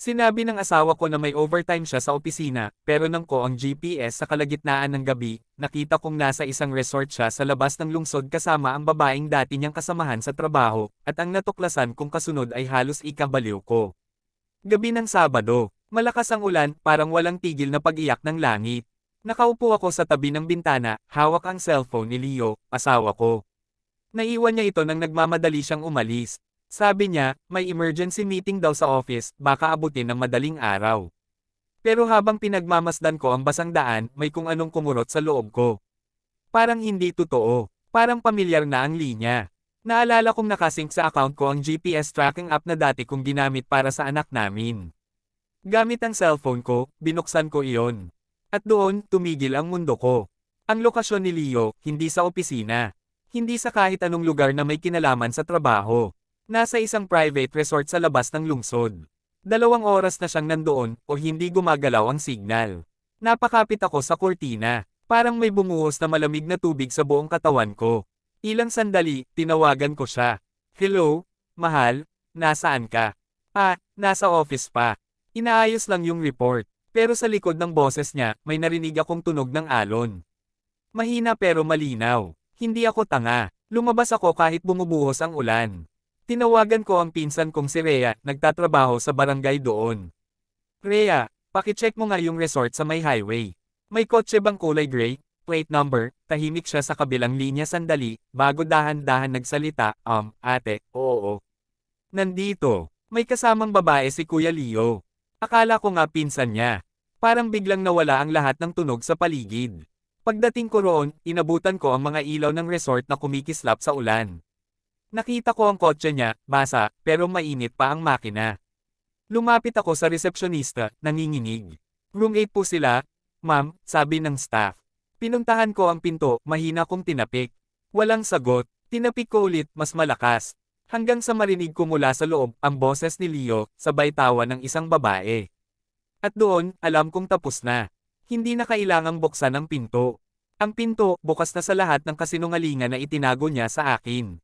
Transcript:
Sinabi ng asawa ko na may overtime siya sa opisina, pero nang ko ang GPS sa kalagitnaan ng gabi, nakita kong nasa isang resort siya sa labas ng lungsod kasama ang babaeng dati niyang kasamahan sa trabaho, at ang natuklasan kong kasunod ay halos ikabaliw ko. Gabi ng Sabado, malakas ang ulan, parang walang tigil na pag-iyak ng langit. Nakaupo ako sa tabi ng bintana, hawak ang cellphone ni Leo, asawa ko. Naiwan niya ito nang nagmamadali siyang umalis. Sabi niya, may emergency meeting daw sa office, baka abutin ng madaling araw. Pero habang pinagmamasdan ko ang basang daan, may kung anong kumurot sa loob ko. Parang hindi totoo. Parang pamilyar na ang linya. Naalala kong nakasync sa account ko ang GPS tracking app na dati kong ginamit para sa anak namin. Gamit ang cellphone ko, binuksan ko iyon. At doon, tumigil ang mundo ko. Ang lokasyon ni Leo, hindi sa opisina. Hindi sa kahit anong lugar na may kinalaman sa trabaho. Nasa isang private resort sa labas ng lungsod. 2 oras na siyang nandoon, o hindi gumagalaw ang signal. Napakapit ako sa kurtina. Parang may bumuhos na malamig na tubig sa buong katawan ko. Ilang sandali, tinawagan ko siya. Hello, mahal, nasaan ka? Nasa office pa. Inaayos lang yung report. Pero sa likod ng boses niya, may narinig akong tunog ng alon. Mahina pero malinaw. Hindi ako tanga. Lumabas ako kahit bumubuhos ang ulan. Tinawagan ko ang pinsan kong si Rhea, nagtatrabaho sa barangay doon. Rhea, pakicheck mo nga yung resort sa may highway. May kotse bang kulay gray? Plate number? Tahimik siya sa kabilang linya sandali, bago dahan-dahan nagsalita, ate, oo. Nandito. May kasamang babae si Kuya Leo. Akala ko nga pinsan niya. Parang biglang nawala ang lahat ng tunog sa paligid. Pagdating ko roon, inabutan ko ang mga ilaw ng resort na kumikislap sa ulan. Nakita ko ang kotse niya, basa, pero mainit pa ang makina. Lumapit ako sa resepsyonista, nanginginig. Room 8 po sila, ma'am, sabi ng staff. Pinuntahan ko ang pinto, mahina kong tinapik. Walang sagot, tinapik ko ulit, mas malakas. Hanggang sa marinig ko mula sa loob, ang boses ni Leo, sabay tawa ng isang babae. At doon, alam kong tapos na. Hindi na kailangang buksan ang pinto. Ang pinto, bukas na sa lahat ng kasinungalingan na itinago niya sa akin.